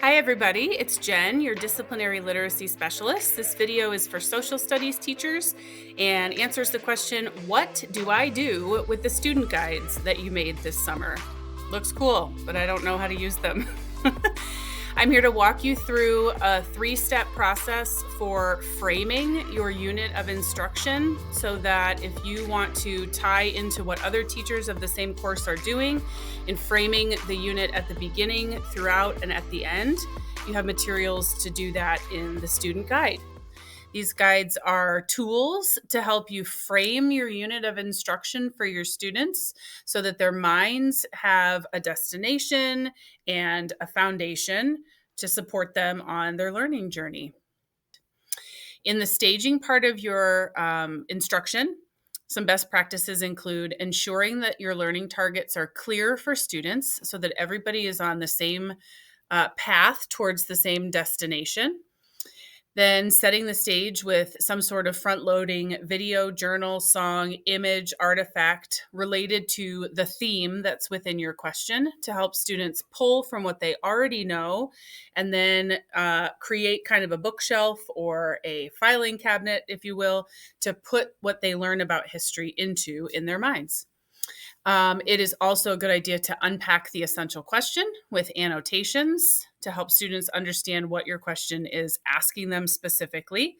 Hi everybody, it's Jen, your disciplinary literacy specialist. This video is for social studies teachers and answers the question, what do I do with the student guides that you made this summer? Looks cool, but I don't know how to use them. I'm here to walk you through a 3-step process for framing your unit of instruction so that if you want to tie into what other teachers of the same course are doing in framing the unit at the beginning, throughout, and at the end, you have materials to do that in the student guide. These guides are tools to help you frame your unit of instruction for your students so that their minds have a destination and a foundation to support them on their learning journey. In the staging part of your instruction, some best practices include ensuring that your learning targets are clear for students so that everybody is on the same path towards the same destination. Then setting the stage with some sort of front-loading video, journal, song, image, artifact related to the theme that's within your question to help students pull from what they already know and then create kind of a bookshelf or a filing cabinet, if you will, to put what they learn about history into in their minds. It is also a good idea to unpack the essential question with annotations to help students understand what your question is asking them specifically,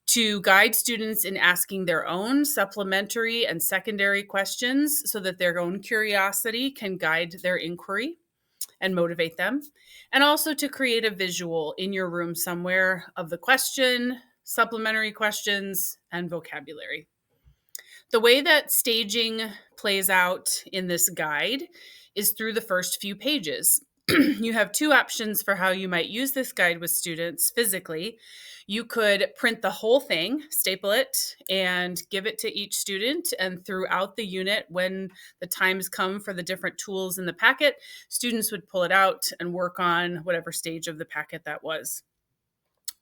to guide students in asking their own supplementary and secondary questions so that their own curiosity can guide their inquiry and motivate them, and also to create a visual in your room somewhere of the question, supplementary questions, and vocabulary. The way that staging plays out in this guide is through the first few pages. You have two options for how you might use this guide with students physically. You could print the whole thing, staple it, and give it to each student. And throughout the unit, when the times come for the different tools in the packet, students would pull it out and work on whatever stage of the packet that was.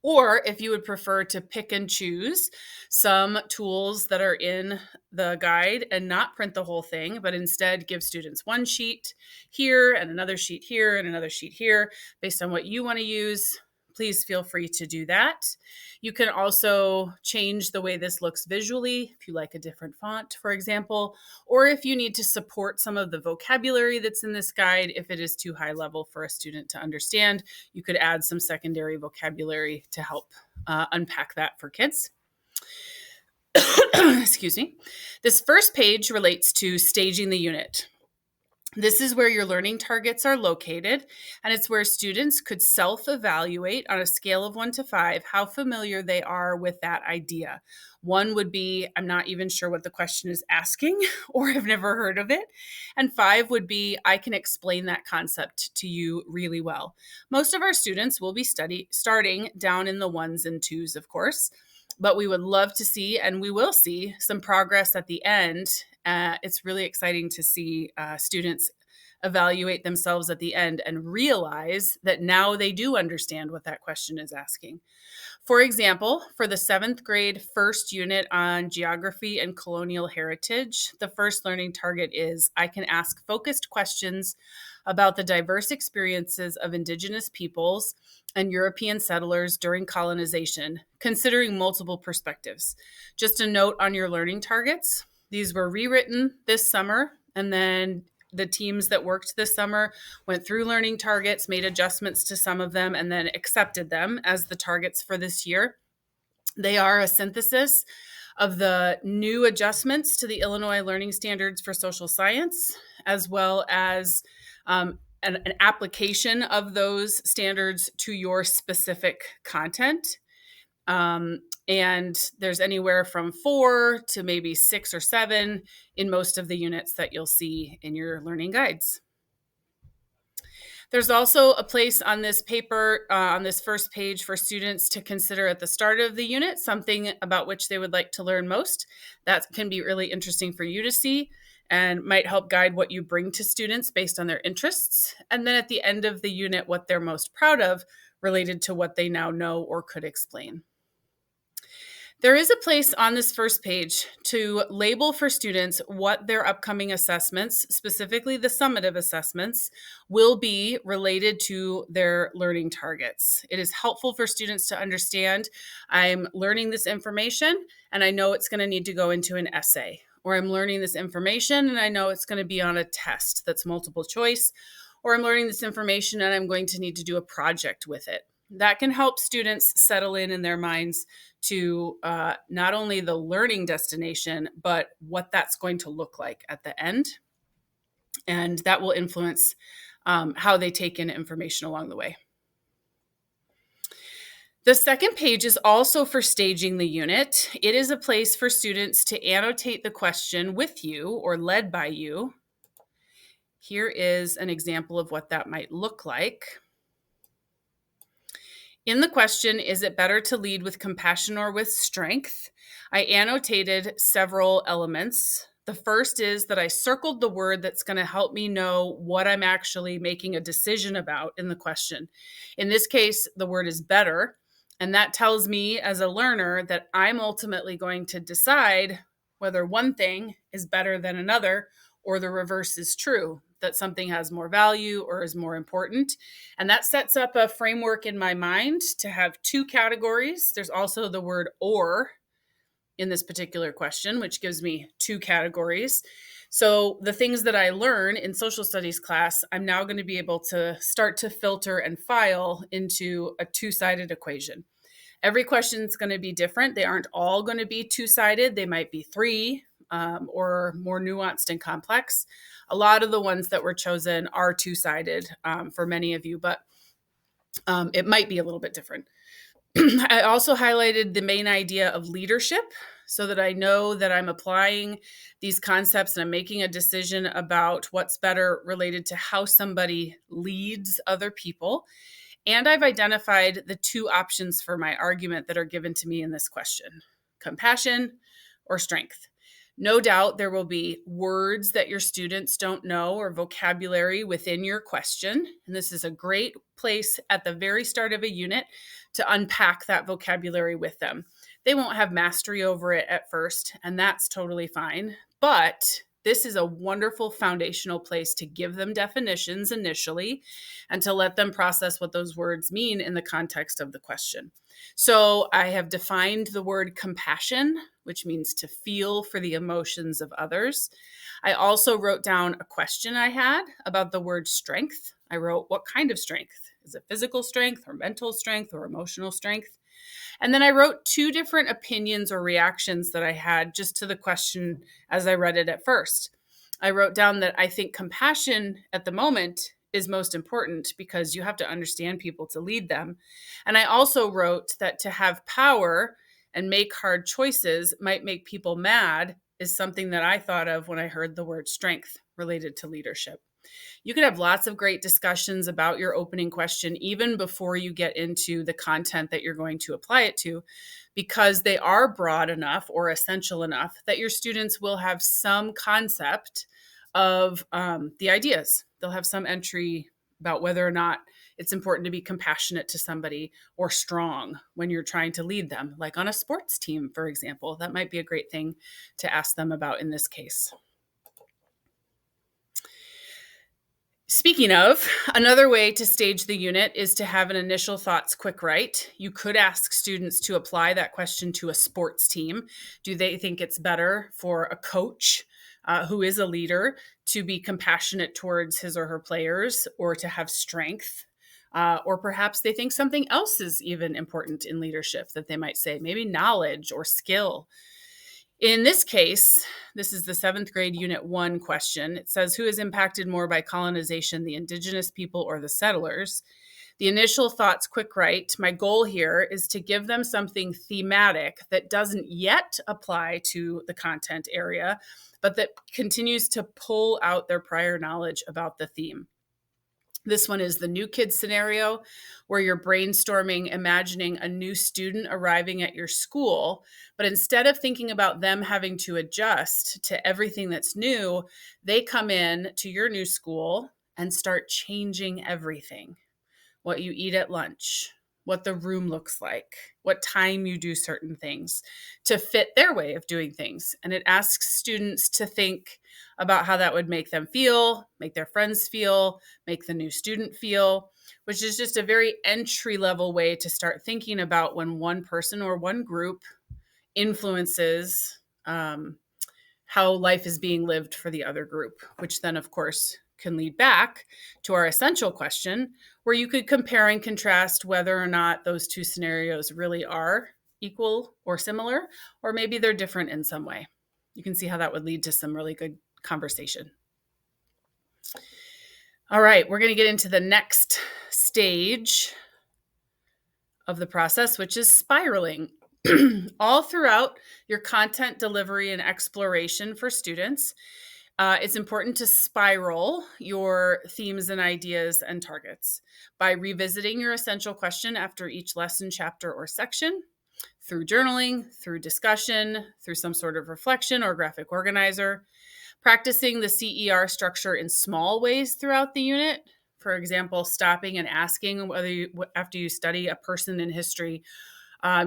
Or if you would prefer to pick and choose some tools that are in the guide and not print the whole thing, but instead give students one sheet here and another sheet here and another sheet here based on what you want to use, please feel free to do that. You can also change the way this looks visually if you like a different font, for example, or if you need to support some of the vocabulary that's in this guide, if it is too high level for a student to understand, you could add some secondary vocabulary to help unpack that for kids. Excuse me. This first page relates to staging the unit. This is where your learning targets are located, and it's where students could self-evaluate on a scale of 1 to 5 how familiar they are with that idea. 1 would be, I'm not even sure what the question is asking, or I've never heard of it. And 5 would be, I can explain that concept to you really well. Most of our students will be starting down in the 1s and 2s, of course, but we would love to see, and we will see, some progress at the end. It's really exciting to see students evaluate themselves at the end and realize that now they do understand what that question is asking. For example, for the 7th grade first unit on geography and colonial heritage, the first learning target is I can ask focused questions about the diverse experiences of Indigenous peoples and European settlers during colonization, considering multiple perspectives. Just a note on your learning targets. These were rewritten this summer, and then the teams that worked this summer went through learning targets, made adjustments to some of them, and then accepted them as the targets for this year. They are a synthesis of the new adjustments to the Illinois Learning Standards for Social Science, as well as an application of those standards to your specific content. And there's anywhere from 4 to maybe 6 or 7 in most of the units that you'll see in your learning guides. There's also a place on this paper, on this first page, for students to consider at the start of the unit something about which they would like to learn most. That can be really interesting for you to see and might help guide what you bring to students based on their interests. And then at the end of the unit, what they're most proud of related to what they now know or could explain. There is a place on this first page to label for students what their upcoming assessments, specifically the summative assessments, will be related to their learning targets. It is helpful for students to understand I'm learning this information and I know it's going to need to go into an essay, or I'm learning this information and I know it's going to be on a test that's multiple choice, or I'm learning this information and I'm going to need to do a project with it. That can help students settle in their minds to not only the learning destination, but what that's going to look like at the end. And that will influence how they take in information along the way. The second page is also for staging the unit. It is a place for students to annotate the question with you or led by you. Here is an example of what that might look like. In the question, is it better to lead with compassion or with strength? I annotated several elements. The first is that I circled the word that's going to help me know what I'm actually making a decision about in the question. In this case, the word is better. And that tells me as a learner that I'm ultimately going to decide whether one thing is better than another or the reverse is true, that something has more value or is more important. And that sets up a framework in my mind to have two categories. There's also the word or in this particular question, which gives me two categories. So the things that I learn in social studies class, I'm now going to be able to start to filter and file into a two-sided equation. Every question is going to be different. They aren't all going to be two-sided. They might be three or more nuanced and complex. A lot of the ones that were chosen are two-sided for many of you, but it might be a little bit different. I also highlighted the main idea of leadership so that I know that I'm applying these concepts and I'm making a decision about what's better related to how somebody leads other people. And I've identified the two options for my argument that are given to me in this question: compassion or strength. No doubt there will be words that your students don't know or vocabulary within your question. And this is a great place at the very start of a unit to unpack that vocabulary with them. They won't have mastery over it at first, and that's totally fine. But this is a wonderful foundational place to give them definitions initially and to let them process what those words mean in the context of the question. So I have defined the word compassion, which means to feel for the emotions of others. I also wrote down a question I had about the word strength. I wrote, what kind of strength? Is it physical strength or mental strength or emotional strength? And then I wrote two different opinions or reactions that I had just to the question as I read it at first. I wrote down that I think compassion at the moment is most important because you have to understand people to lead them. And I also wrote that to have power and make hard choices might make people mad is something that I thought of when I heard the word strength related to leadership. You can have lots of great discussions about your opening question even before you get into the content that you're going to apply it to, because they are broad enough or essential enough that your students will have some concept of the ideas. They'll have some entry about whether or not it's important to be compassionate to somebody or strong when you're trying to lead them, like on a sports team, for example. That might be a great thing to ask them about in this case. Speaking of, another way to stage the unit is to have an initial thoughts quick write. You could ask students to apply that question to a sports team. Do they think it's better for a coach who is a leader to be compassionate towards his or her players or to have strength? Or perhaps they think something else is even important in leadership that they might say, maybe knowledge or skill. In this case, this is the 7th grade Unit 1 question. It says, who is impacted more by colonization, the indigenous people or the settlers? The initial thoughts quick write, my goal here is to give them something thematic that doesn't yet apply to the content area, but that continues to pull out their prior knowledge about the theme. This one is the new kid scenario, where you're brainstorming, imagining a new student arriving at your school, but instead of thinking about them having to adjust to everything that's new, they come in to your new school and start changing everything. What you eat at lunch, what the room looks like, what time you do certain things to fit their way of doing things. And it asks students to think about how that would make them feel, make their friends feel, make the new student feel, which is just a very entry-level way to start thinking about when one person or one group influences how life is being lived for the other group, which then, of course, can lead back to our essential question, where you could compare and contrast whether or not those two scenarios really are equal or similar, or maybe they're different in some way. You can see how that would lead to some really good conversation. All right, we're going to get into the next stage of the process, which is spiraling. All throughout your content delivery and exploration for students, it's important to spiral your themes and ideas and targets by revisiting your essential question after each lesson, chapter, or section, through journaling, through discussion, through some sort of reflection or graphic organizer, practicing the CER structure in small ways throughout the unit. For example, stopping and asking whether after you study a person in history,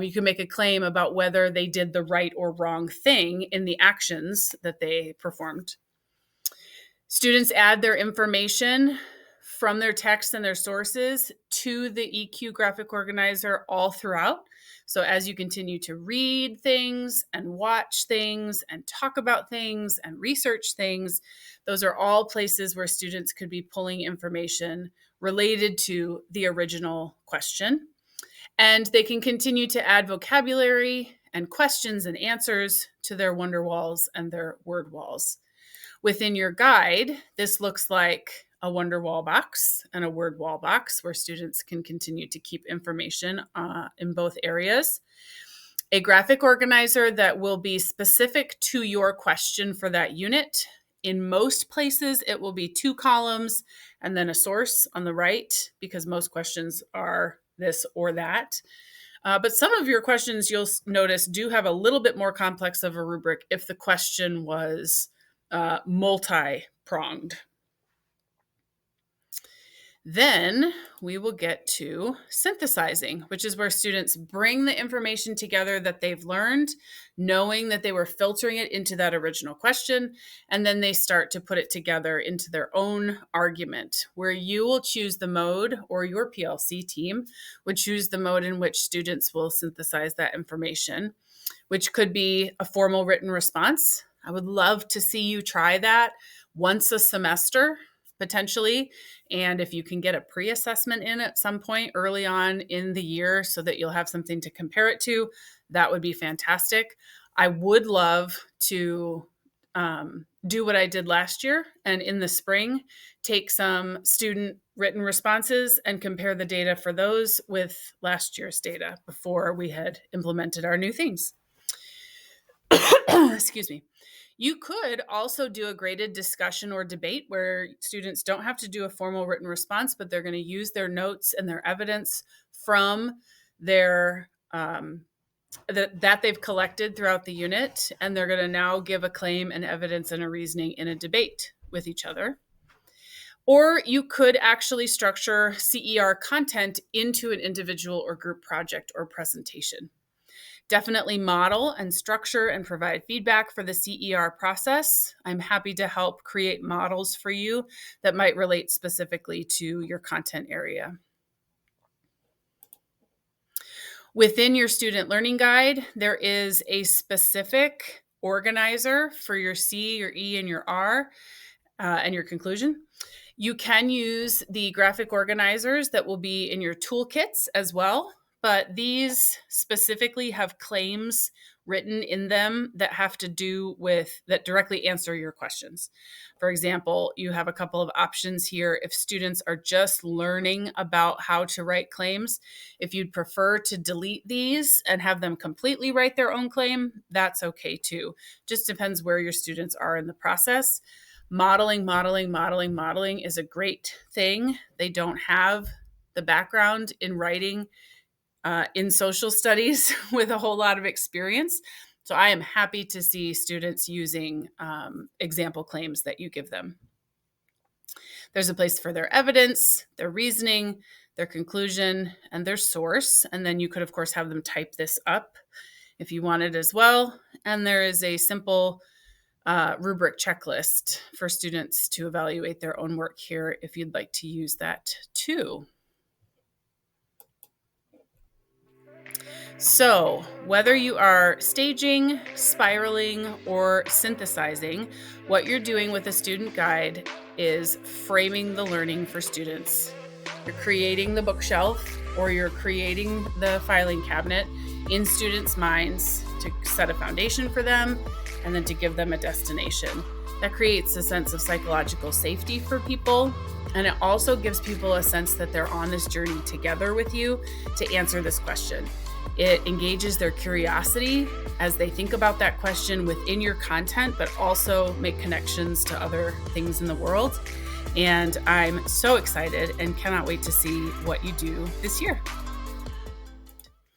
you can make a claim about whether they did the right or wrong thing in the actions that they performed. Students add their information from their text and their sources to the EQ graphic organizer all throughout. So as you continue to read things and watch things and talk about things and research things, those are all places where students could be pulling information related to the original question. And they can continue to add vocabulary and questions and answers to their wonder walls and their word walls. Within your guide, this looks like a wonder wall box and a word wall box where students can continue to keep information in both areas. A graphic organizer that will be specific to your question for that unit. In most places, it will be 2 columns and then a source on the right, because most questions are this or that. But some of your questions, you'll notice, do have a little bit more complex of a rubric if the question was multi-pronged. Then we will get to synthesizing, which is where students bring the information together that they've learned, knowing that they were filtering it into that original question, and then they start to put it together into their own argument, where you will choose the mode, or your PLC team would choose the mode in which students will synthesize that information, which could be a formal written response. I would love to see you try that once a semester, potentially. And if you can get a pre-assessment in at some point early on in the year so that you'll have something to compare it to, that would be fantastic. I would love to do what I did last year, and in the spring, take some student written responses and compare the data for those with last year's data before we had implemented our new things. Excuse me. You could also do a graded discussion or debate where students don't have to do a formal written response, but they're going to use their notes and their evidence from their that they've collected throughout the unit, and they're going to now give a claim and evidence and a reasoning in a debate with each other. Or you could actually structure CER content into an individual or group project or presentation. Definitely model and structure and provide feedback for the CER process. I'm happy to help create models for you that might relate specifically to your content area. Within your student learning guide, there is a specific organizer for your C, your E, and your R, and your conclusion. You can use the graphic organizers that will be in your toolkits as well, but these specifically have claims written in them that have to do with, that directly answer your questions. For example, you have a couple of options here. If students are just learning about how to write claims, if you'd prefer to delete these and have them completely write their own claim, that's okay too. Just depends where your students are in the process. Modeling is a great thing. They don't have the background in writing in social studies with a whole lot of experience. So I am happy to see students using example claims that you give them. There's a place for their evidence, their reasoning, their conclusion, and their source. And then you could, of course, have them type this up if you wanted as well. And there is a simple rubric checklist for students to evaluate their own work here if you'd like to use that too. So, whether you are staging, spiraling, or synthesizing, what you're doing with a student guide is framing the learning for students. You're creating the bookshelf or you're creating the filing cabinet in students' minds to set a foundation for them and then to give them a destination. That creates a sense of psychological safety for people. And it also gives people a sense that they're on this journey together with you to answer this question. It engages their curiosity as they think about that question within your content, but also make connections to other things in the world. And I'm so excited and cannot wait to see what you do this year.